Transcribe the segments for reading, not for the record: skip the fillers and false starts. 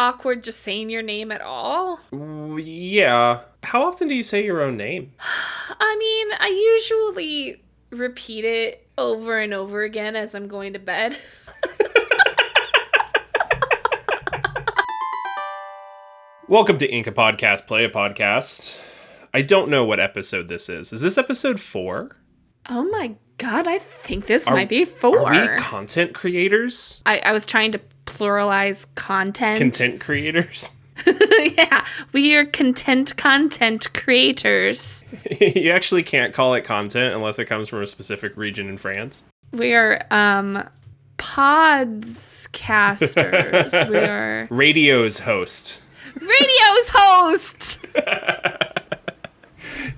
awkward just saying your name at all. Yeah. How often do you say your own name? I mean, I usually repeat it over and over again as I'm going to bed. Welcome to Inca Podcast, Play a Podcast. I don't know what episode this is. Is this episode 4? Oh my god, I think this might be 4. Are we content creators? I was trying to pluralize content. Content creators? Yeah, we are content creators. You actually can't call it content unless it comes from a specific region in France. We are podcasters. We are Radio's host. radio's host.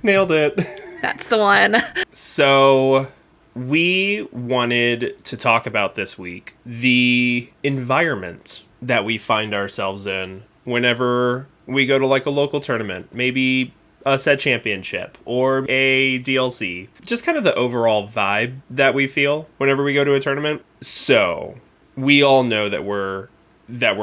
Nailed it. That's the one. So we wanted to talk about this week the environment that we find ourselves in whenever we go to like a local tournament, maybe a set championship or a DLC. Just kind of the overall vibe that we feel whenever we go to a tournament. So we all know that we're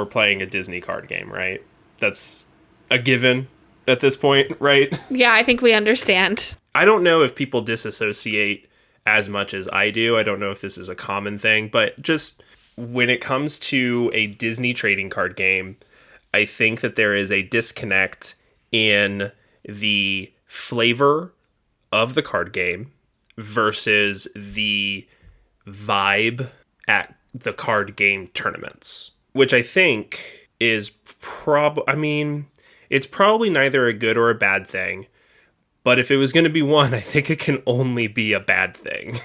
playing a Disney card game, right? That's a given at this point, right? Yeah, I think we understand. I don't know if people disassociate as much as I do. I don't know if this is a common thing, but just when it comes to a Disney trading card game, I think that there is a disconnect in the flavor of the card game versus the vibe at the card game tournaments, which I think is it's probably neither a good or a bad thing. But if it was going to be one, I think it can only be a bad thing,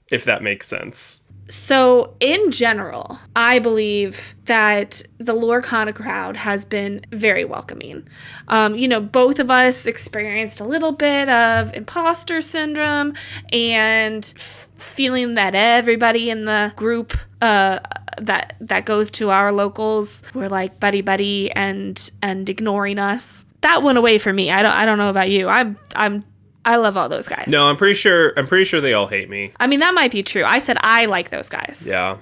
if that makes sense. So, in general, I believe that the Lorcana crowd has been very welcoming. Both of us experienced a little bit of imposter syndrome and feeling that everybody in the group that goes to our locals were like buddy and ignoring us. That went away for me. I don't know about you. I love all those guys. No, I'm pretty sure they all hate me. I mean, that might be true. I said I like those guys. Yeah.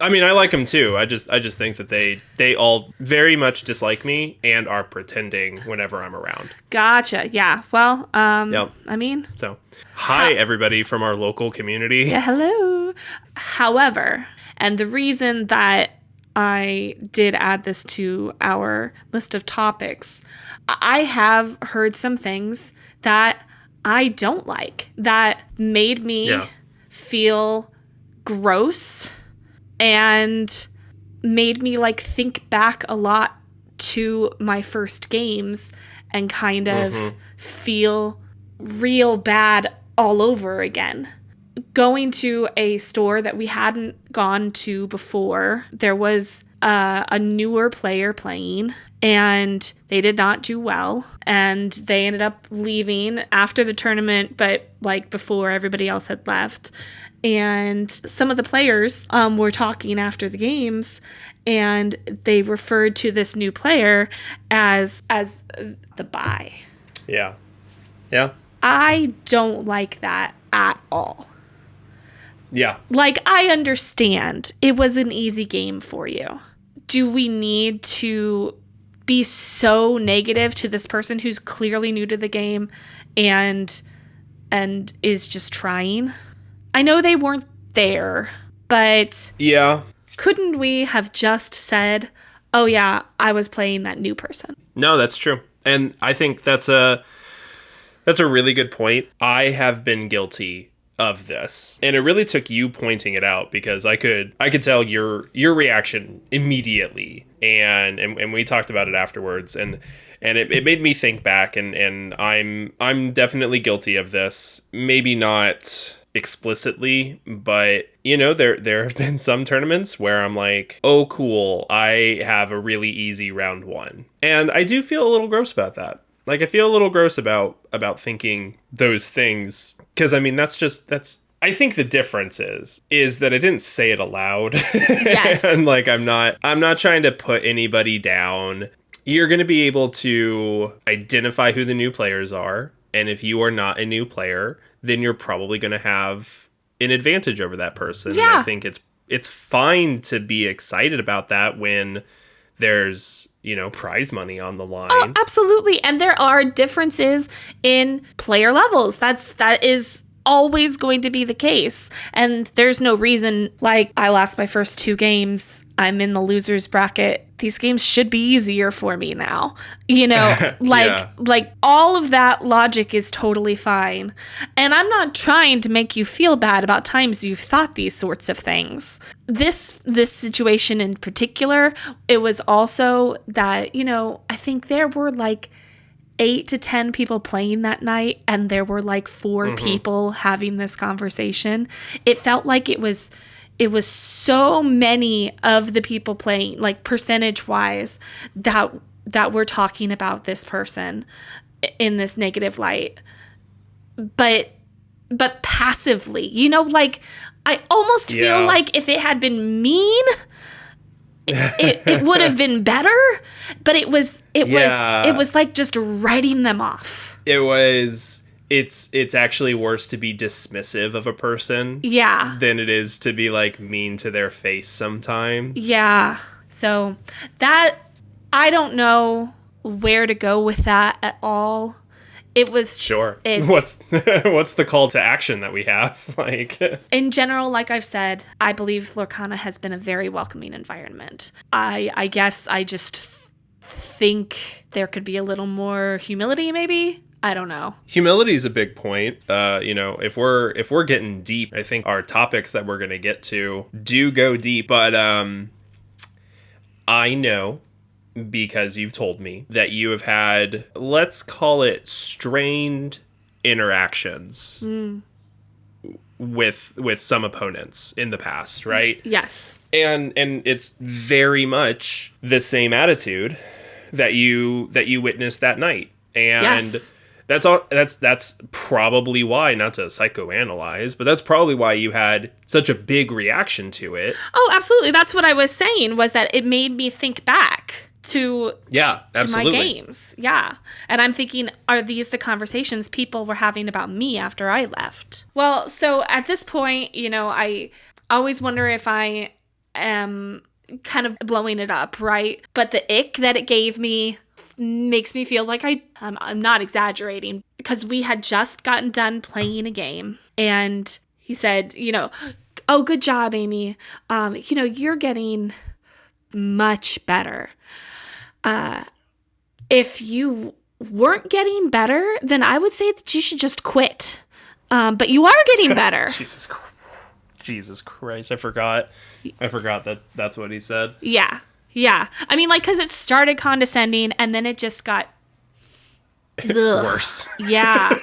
I mean, I like them too. I just think that they all very much dislike me and are pretending whenever I'm around. Gotcha. Yeah. Well, Yep. I mean. So, hi everybody from our local community. Yeah, hello. However, and the reason that I did add this to our list of topics, I have heard some things that I don't like that made me feel gross and made me like think back a lot to my first games and kind of feel real bad all over again. Going to a store that we hadn't gone to before, there was a newer player playing, and they did not do well, and they ended up leaving after the tournament, but like before everybody else had left. And some of the players were talking after the games, and they referred to this new player as the bye. Yeah. I don't like that at all. Yeah. Like, I understand it was an easy game for you. Do we need to be so negative to this person who's clearly new to the game and is just trying? I know they weren't there, but yeah, couldn't we have just said, "Oh yeah, I was playing that new person"? No, that's true. And I think that's a really good point. I have been guilty of this, and it really took you pointing it out because I could tell your reaction immediately, and we talked about it afterwards, and it made me think back, and I'm definitely guilty of this. Maybe not explicitly, but there have been some tournaments where I'm like, oh cool, I have a really easy round 1, and I do feel a little gross about that. Like, I feel a little gross about thinking those things. Because, I mean, I think the difference is that I didn't say it aloud. Yes. And, like, I'm not trying to put anybody down. You're going to be able to identify who the new players are. And if you are not a new player, then you're probably going to have an advantage over that person. Yeah. And I think it's fine to be excited about that when there's, prize money on the line. Oh, absolutely. And there are differences in player levels. That is always going to be the case. And there's no reason, like, I lost my first 2 games. I'm in the losers bracket. These games should be easier for me now. Like all of that logic is totally fine. And I'm not trying to make you feel bad about times you've thought these sorts of things. This situation in particular, it was also that, I think there were like 8 to 10 people playing that night, and there were like 4 people having this conversation. It felt like it was so many of the people playing, like percentage wise, that we're talking about this person in this negative light, but passively, like I almost feel like if it had been mean, it would have been better, but it was like just writing them off. It's actually worse to be dismissive of a person than it is to be like mean to their face sometimes. Yeah. So that, I don't know where to go with that at all. It was what's the call to action that we have? Like, in general, like I've said, I believe Lorcana has been a very welcoming environment. I guess I just think there could be a little more humility, maybe. I don't know. Humility is a big point. If we're getting deep, I think our topics that we're going to get to do go deep. But I know, because you've told me, that you have had, let's call it, strained interactions with some opponents in the past, right? Yes. And it's very much the same attitude that you witnessed that night. And yes. That's probably why, not to psychoanalyze, but that's probably why you had such a big reaction to it. Oh, absolutely. That's what I was saying, was that it made me think back to my games. Yeah. And I'm thinking, are these the conversations people were having about me after I left? Well, so at this point, I always wonder if I am kind of blowing it up, right? But the ick that it gave me makes me feel like I'm not exaggerating, because we had just gotten done playing a game, and he said, oh, good job, Amy. You're getting much better. If you weren't getting better, then I would say that you should just quit. But you are getting better. Jesus Christ. I forgot that that's what he said. Yeah. Yeah. I mean, like, because it started condescending and then it just got worse. Yeah.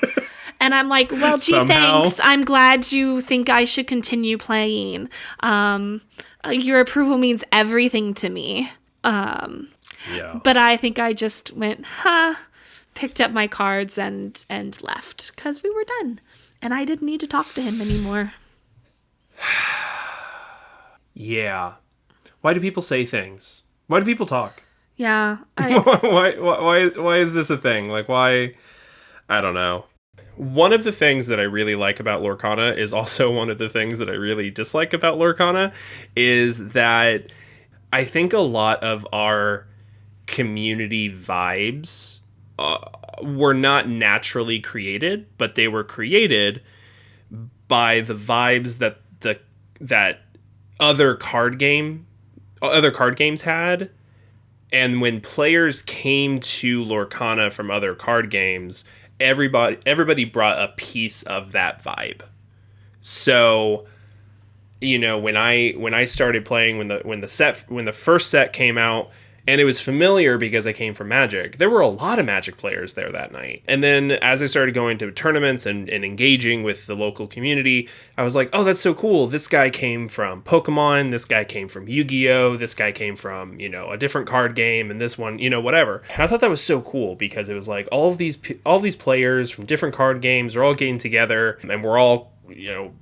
And I'm like, well, gee, thanks. I'm glad you think I should continue playing. Your approval means everything to me. Yeah. But I think I just went, picked up my cards and left, because we were done. And I didn't need to talk to him anymore. Yeah. Why do people say things? Why do people talk? Yeah. Why is this a thing? Like, why? I don't know. One of the things that I really like about Lorcana is also one of the things that I really dislike about Lorcana, is that I think a lot of our community vibes were not naturally created, but they were created by the vibes that other card games had. And when players came to Lorcana from other card games, everybody brought a piece of that vibe. So, when I started playing, when the first set came out, and it was familiar because I came from Magic, there were a lot of Magic players there that night. And then as I started going to tournaments and engaging with the local community, I was like, oh, that's so cool. This guy came from Pokemon. This guy came from Yu-Gi-Oh! This guy came from, a different card game, and this one, whatever. And I thought that was so cool, because it was like all of these players from different card games are all getting together, and we're all,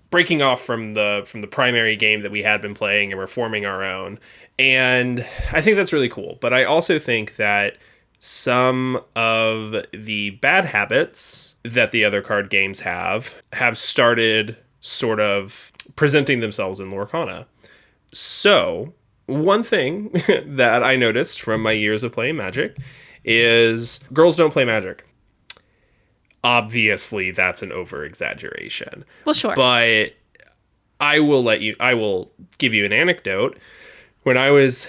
breaking off from the primary game that we had been playing, and we're forming our own. And I think that's really cool. But I also think that some of the bad habits that the other card games have started sort of presenting themselves in Lorcana. So one thing that I noticed from my years of playing Magic is girls don't play Magic. Obviously, that's an over-exaggeration. Well, sure. But I will give you an anecdote. When I was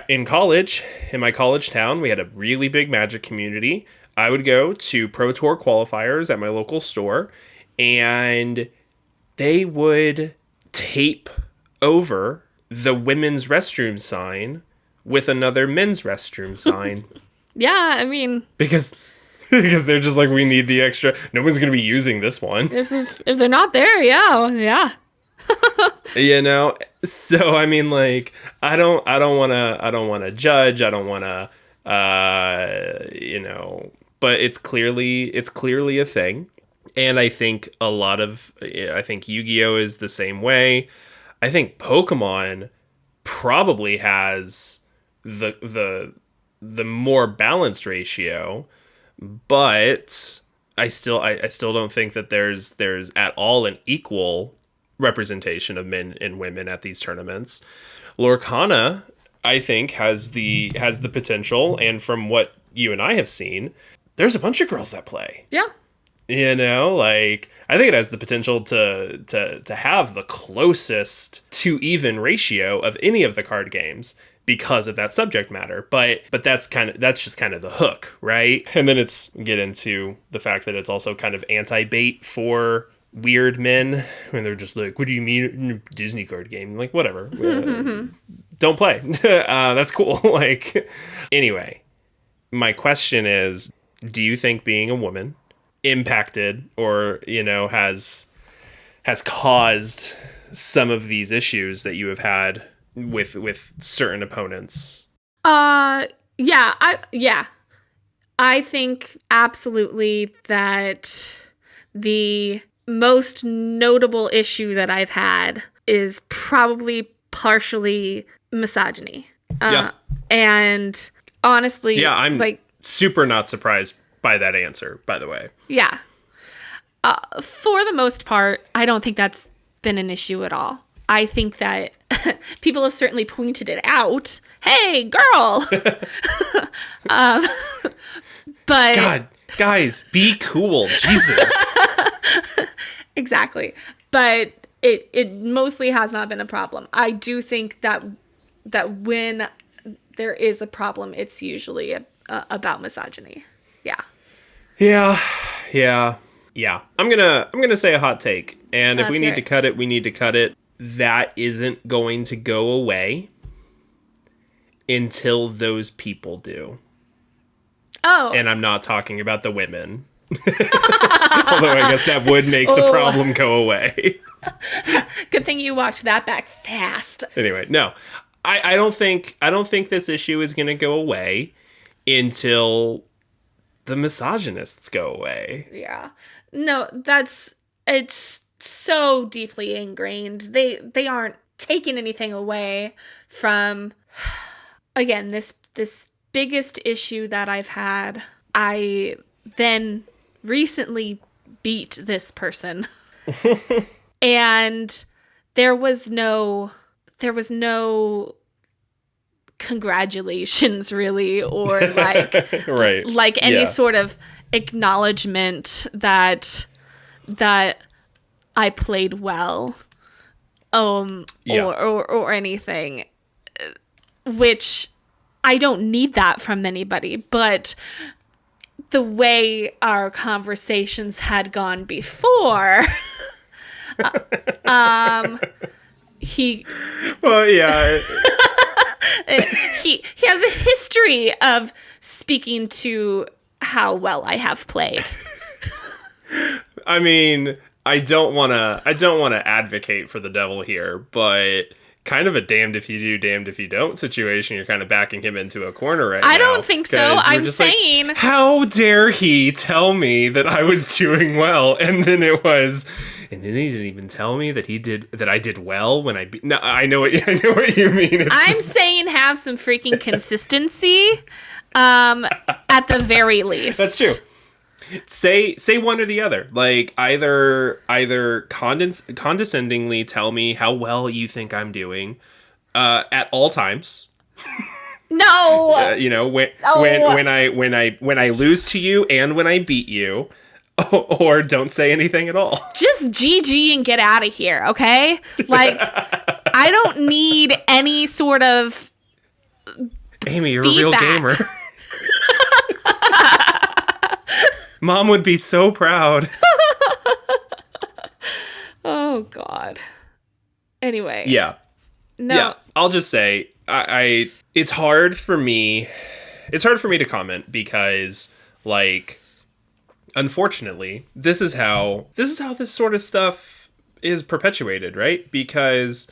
in college, in my college town, we had a really big Magic community. I would go to Pro Tour qualifiers at my local store, and they would tape over the women's restroom sign with another men's restroom sign. Yeah, I mean... Because they're just like, we need the extra. No one's going to be using this one. If they're not there, yeah. You know? So, I mean, like, I don't want to judge. I don't want to, but it's clearly a thing. And I think I think Yu-Gi-Oh! Is the same way. I think Pokemon probably has the more balanced ratio, but I still don't think that there's at all an equal representation of men and women at these tournaments. Lorcana, I think, has the potential, and from what you and I have seen, there's a bunch of girls that play. Yeah. You know, like, I think it has the potential to have the closest to even ratio of any of the card games because of that subject matter. But that's just kind of the hook, right? And then get into the fact that it's also kind of anti-bait for weird men when they're just like, what do you mean Disney card game? Like, whatever. Don't play. That's cool. Like, anyway, my question is, do you think being a woman impacted or, has caused some of these issues that you have had with certain opponents? Yeah. I think absolutely that the most notable issue that I've had is probably partially misogyny. Yeah. And honestly, yeah, I'm like super not surprised by that answer, by the way. Yeah. For the most part, I don't think that's been an issue at all. I think that people have certainly pointed it out. Hey, girl! But God, guys, be cool. Jesus. Exactly. But it mostly has not been a problem. I do think that when there is a problem, it's usually about misogyny. Yeah. Yeah. I'm gonna say a hot take, and if we need to cut it, we need to cut it. That isn't going to go away until those people do. Oh. And I'm not talking about the women. Although I guess that would make the problem go away. Good thing you walked that back fast. Anyway, no. I don't think this issue is gonna go away until the misogynists go away. Yeah. No, it's so deeply ingrained. They aren't taking anything away from, again, this biggest issue that I've had. I then recently beat this person. And there was no congratulations really, or like right. like any sort of acknowledgement that I played well, or anything, which I don't need that from anybody. But the way our conversations had gone before, he has a history of speaking to how well I have played. I mean, I don't want to advocate for the devil here, but kind of a damned if you do, damned if you don't situation. You're kind of backing him into a corner right now. I don't think so. I'm saying, like, how dare he tell me that I was doing well, and then he didn't even tell me that I did well when I no, I know what you mean. I'm saying have some freaking consistency, at the very least. That's true. Say one or the other. Like either condescendingly tell me how well you think I'm doing, at all times. No. You know, when Oh. when I lose to you and when I beat you, or don't say anything at all. Just GG and get out of here, okay? Like, I don't need any sort of Amy, you're feedback. a real gamer. Mom would be so proud. Oh God. Anyway. Yeah. No. Yeah. I'll just say I it's hard for me to comment because, like, unfortunately, this is how this sort of stuff is perpetuated, right? Because,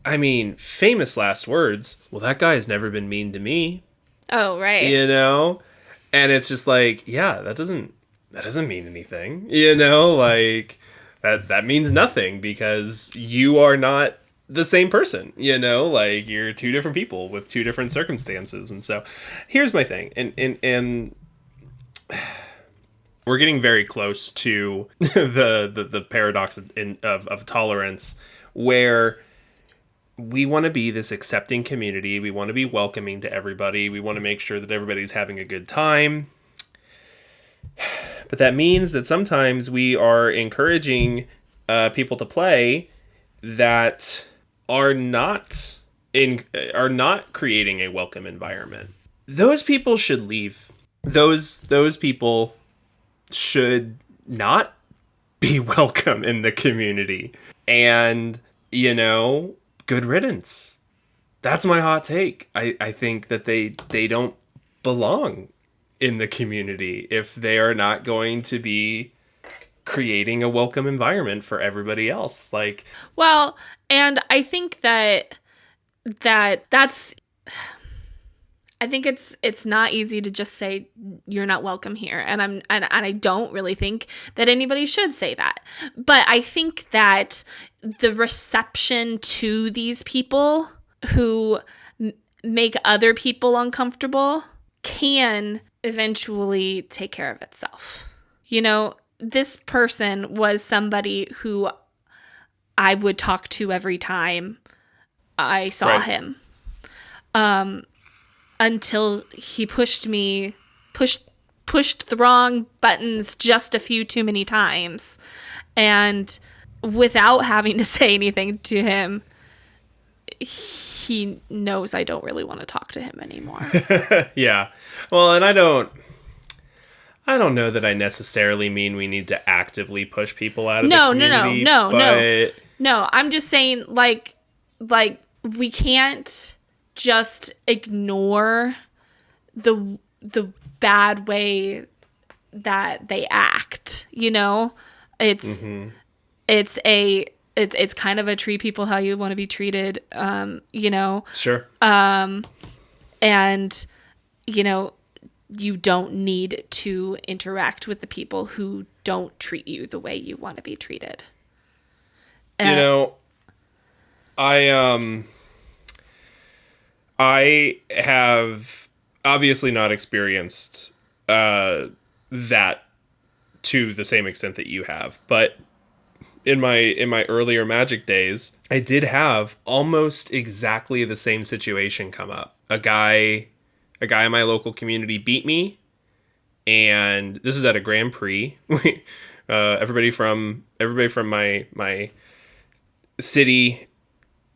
I mean, famous last words, well, that guy has never been mean to me. Oh, right. You know? And it's just like, yeah, that doesn't mean anything. You know, like that means nothing because you are not the same person, you know, like you're two different people with two different circumstances. And so here's my thing. And we're getting very close to the paradox of tolerance, where we want to be this accepting community. We want to be welcoming to everybody. We want to make sure that everybody's having a good time. But that means that sometimes we are encouraging people to play that are not creating a welcome environment. Those people should leave. Those people should not be welcome in the community. And, you know, good riddance. That's my hot take. I think that they don't belong in the community if they are not going to be creating a welcome environment for everybody else. Like, Well, and I think that's I think it's not easy to just say you're not welcome here, and I don't really think that anybody should say that. But I think that the reception to these people who make other people uncomfortable can eventually take care of itself. You know, this person was somebody who I would talk to every time I saw him. Until he pushed the wrong buttons just a few too many times. And without having to say anything to him, he knows I don't really want to talk to him anymore. Yeah. Well, and I don't know that I necessarily mean we need to actively push people out of the community. No, I'm just saying, like we can't just ignore the bad way that they act, you know? It's kind of a treat people how you want to be treated, you know? Sure. And, you know, you don't need to interact with the people who don't treat you the way you want to be treated. You know, I have obviously not experienced that to the same extent that you have, but in my earlier Magic days, I did have almost exactly the same situation come up. A guy in my local community beat me, and this is at a Grand Prix. Everybody from my city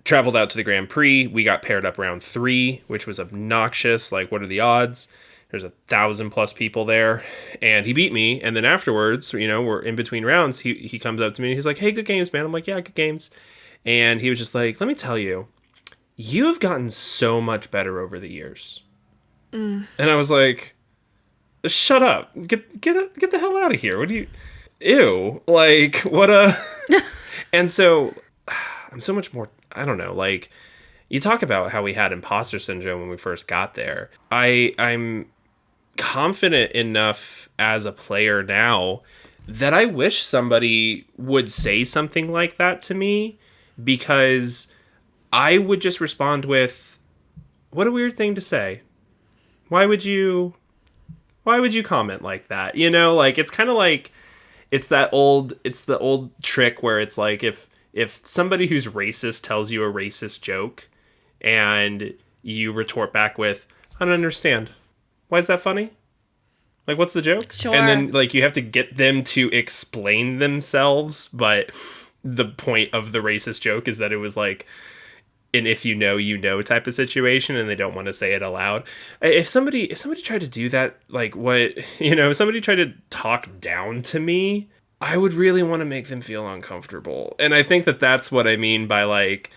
traveled out to the Grand Prix. We got paired up round 3, which was obnoxious. Like, what are the odds? There's 1,000+ people there, and he beat me. And then afterwards, you know, we're in between rounds. He comes up to me and he's like, "Hey, good games, man." I'm like, "Yeah, good games." And he was just like, "Let me tell you, you have gotten so much better over the years." And I was like, "Shut up! Get the hell out of here! What do you? Ew! Like, what a." And so I'm so much more. I don't know. Like, you talk about how we had imposter syndrome when we first got there. I'm confident enough as a player now that I wish somebody would say something like that to me, because I would just respond with, "What a weird thing to say. Why would you comment like that?" You know, like, it's kind of like, it's the old trick where it's like, if somebody who's racist tells you a racist joke, and you retort back with, I don't understand. Why is that funny? Like, what's the joke? Sure. And then, like, you have to get them to explain themselves, but the point of the racist joke is that it was like an if you know type of situation, and they don't want to say it aloud. If somebody tried to do that, like, if somebody tried to talk down to me, I would really want to make them feel uncomfortable. And I think that that's what I mean by, like,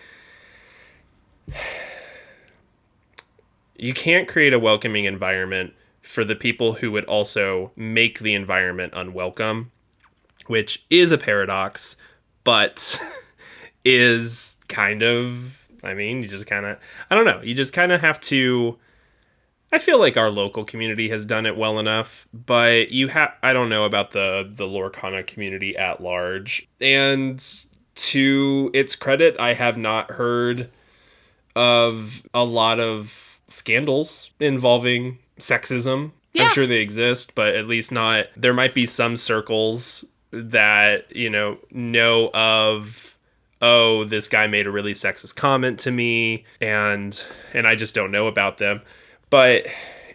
you can't create a welcoming environment for the people who would also make the environment unwelcome, which is a paradox, but is kind of, I mean, you just kind of, I don't know, you just kind of have to, I feel like our local community has done it well enough, but I don't know about the Lorcana community at large. And to its credit, I have not heard of a lot of scandals involving sexism. Yeah. I'm sure they exist, but at least not. There might be some circles that, know of, oh, this guy made a really sexist comment to me, and I just don't know about them. But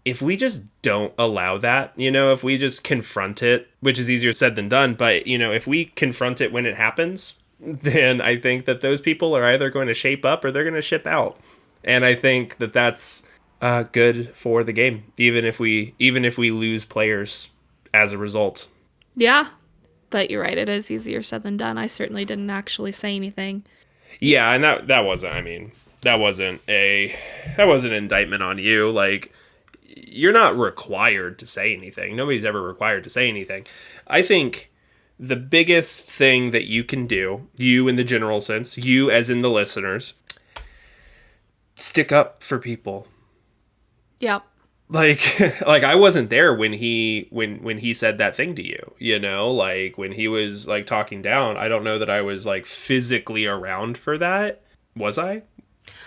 if we just don't allow that, if we just confront it, which is easier said than done, but, if we confront it when it happens, then I think that those people are either going to shape up or they're going to ship out. And I think that that's good for the game, even if we lose players as a result. Yeah, but you're right. It is easier said than done. I certainly didn't actually say anything. Yeah, and that wasn't. I mean, that wasn't an indictment on you. Like, you're not required to say anything. Nobody's ever required to say anything. I think the biggest thing that you can do, you in the general sense, you as in the listeners, stick up for people. Yep. Like I wasn't there when he said that thing to you, like when he was like talking down. I don't know that I was like physically around for that. Was I?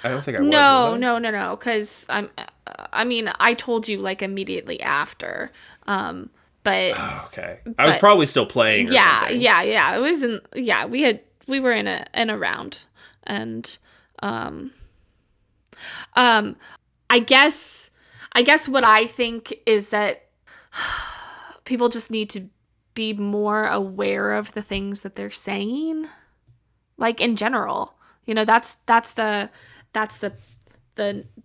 I don't think I was. No. Because I told you like immediately after. But oh, okay. I was probably still playing. Or something. Yeah. It was we were in a round, and I guess what I think is that people just need to be more aware of the things that they're saying, like in general. That's the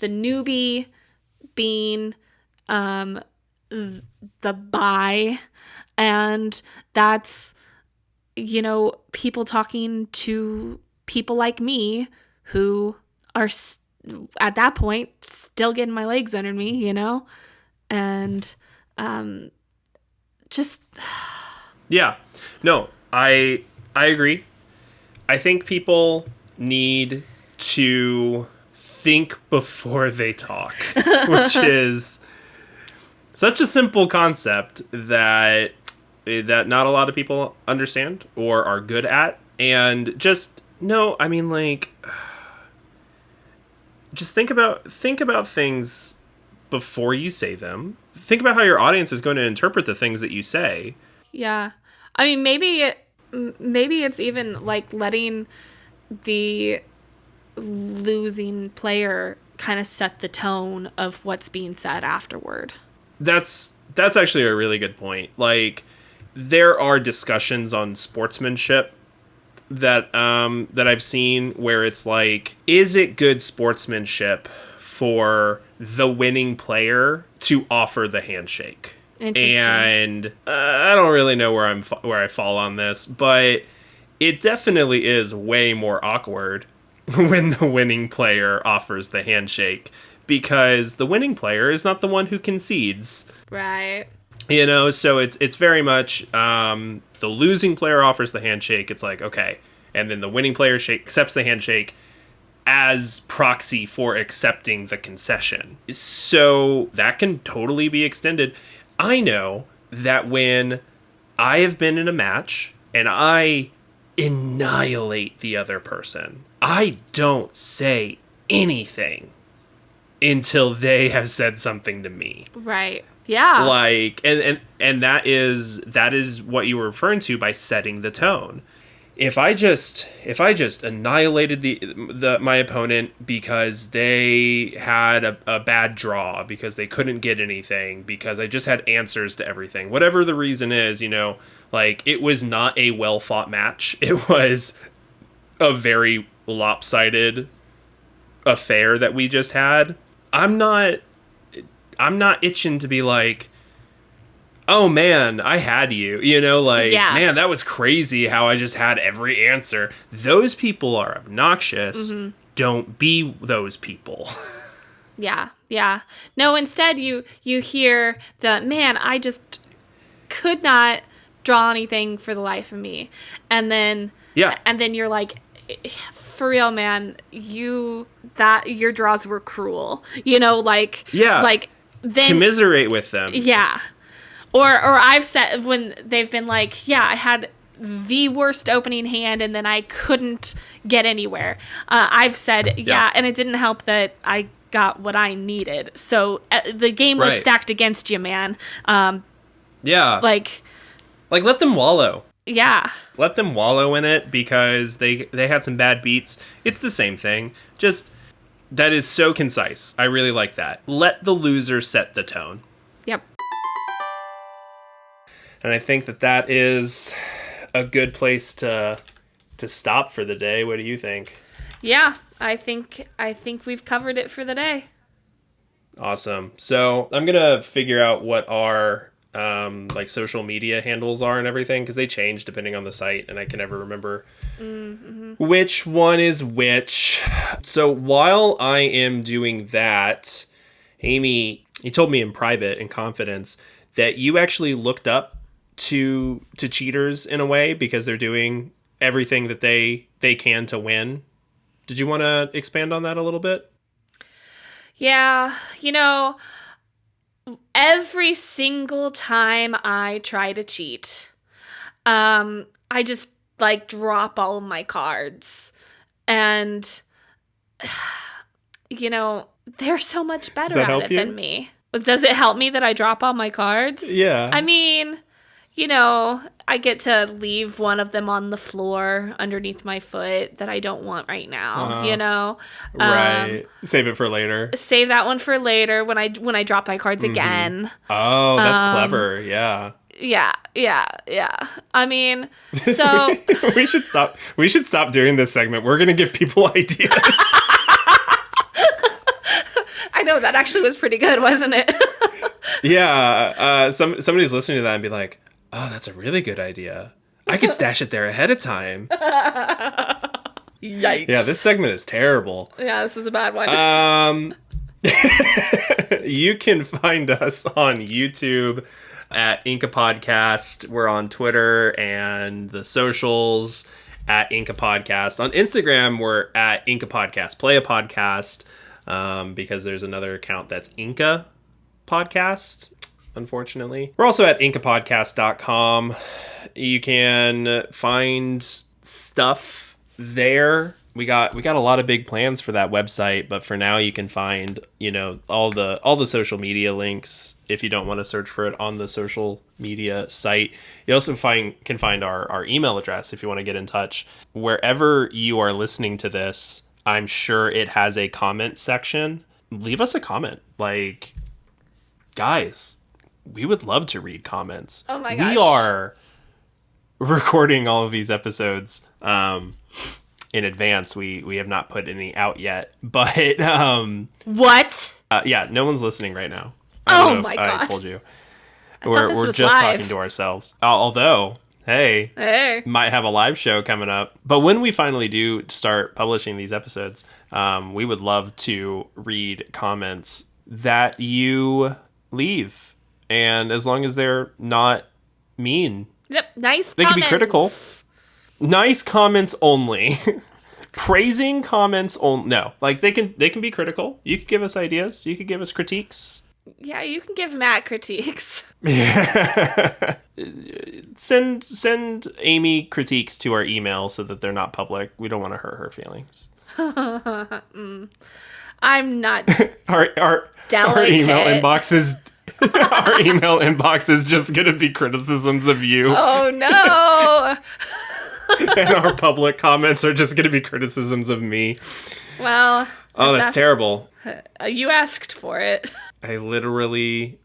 newbie being the bi, and that's people talking to people like me who are at that point still getting my legs under me, and just yeah. No, I agree. I think people need to think before they talk, which is such a simple concept that not a lot of people understand or are good at. And just just think about things before you say them. Think about how your audience is going to interpret the things that you say. Yeah. I mean, maybe it's even like letting the losing player kind of set the tone of what's being said afterward. That's actually a really good point. Like, there are discussions on sportsmanship that I've seen where it's like, is it good sportsmanship for the winning player to offer the handshake? Interesting. And I don't really know where I fall on this, but it definitely is way more awkward when the winning player offers the handshake, because the winning player is not the one who concedes. Right. So it's very much the losing player offers the handshake. It's like, okay. And then the winning player accepts the handshake as proxy for accepting the concession. So that can totally be extended. I know that when I have been in a match and I annihilate the other person, I don't say anything until they have said something to me. Right. Yeah. Like, and that is what you were referring to by setting the tone. if I just annihilated my opponent because they had a bad draw, because they couldn't get anything, because I just had answers to everything, whatever the reason is, like, it was not a well fought match. It was a very lopsided affair that we just had. I'm not itching to be like, oh man, I had you, man, that was crazy how I just had every answer. Those people are obnoxious. Mm-hmm. Don't be those people. Yeah. No, instead you hear the, man, I just could not draw anything for the life of me. And then you're like, for real, man, your draws were cruel. Like then commiserate with them. Yeah. Or I've said when they've been like, yeah, I had the worst opening hand and then I couldn't get anywhere. I've said, yeah, and it didn't help that I got what I needed. So the game was stacked against you, man. Like let them wallow. Yeah. Let them wallow in it because they had some bad beats. It's the same thing. Just, that is so concise. I really like that. Let the loser set the tone. Yep. And I think that is a good place to stop for the day. What do you think? Yeah, I think we've covered it for the day. Awesome. So I'm going to figure out what our social media handles are and everything, because they change depending on the site and I can never remember which one is which. So while I am doing that, Amy, you told me in private, in confidence, that you actually looked up to cheaters in a way because they're doing everything that they can to win. Did you want to expand on that a little bit? Yeah, every single time I try to cheat, I just drop all of my cards, and they're so much better at it than me. Does it help me that I drop all my cards? Yeah. I mean, I get to leave one of them on the floor underneath my foot that I don't want right now, Right. Save it for later. Save that one for later when I drop my cards again. Oh, that's clever. Yeah. Yeah. I mean, so we should stop doing this segment. We're going to give people ideas. I know, that actually was pretty good, wasn't it? Yeah. Somebody's listening to that and be like, oh, that's a really good idea. I could stash it there ahead of time. Yikes. Yeah, this segment is terrible. Yeah, this is a bad one. You can find us on YouTube at Inca Podcast. We're on Twitter and the socials at Inca Podcast. On Instagram, we're at Inca Podcast. Play a podcast, because there's another account that's Inca Podcast, unfortunately. We're also at incapodcast.com. You can find stuff there. We got a lot of big plans for that website, but for now you can find, all the social media links if you don't want to search for it on the social media site. You also can find our email address if you want to get in touch. Wherever you are listening to this, I'm sure it has a comment section. Leave us a comment. Like, guys, we would love to read comments. Oh my gosh. We are recording all of these episodes in advance. We have not put any out yet, but what? Yeah, no one's listening right now. Oh my god! I told you. We're just live. Talking to ourselves. Although, hey, might have a live show coming up. But when we finally do start publishing these episodes, we would love to read comments that you leave, and as long as they're not mean. Yep, nice. They comments. Can be critical. Nice comments only. Praising comments only. No, like they can be critical. You could give us ideas. You could give us critiques. Yeah, you can give Matt critiques. Yeah. Send Amy critiques to our email so that they're not public. We don't want to hurt her feelings. I'm not our email inbox is our email inbox is just gonna be criticisms of you. Oh no. and our public comments are just going to be criticisms of me. Well, oh, that's terrible. You asked for it. I literally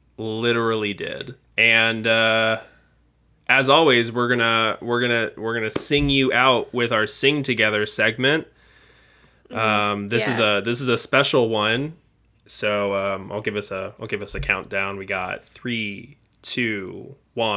did. And as always, we're gonna sing you out with our Sing Together segment. This is a special one. So I'll give us a countdown. We got 3, 2, 1.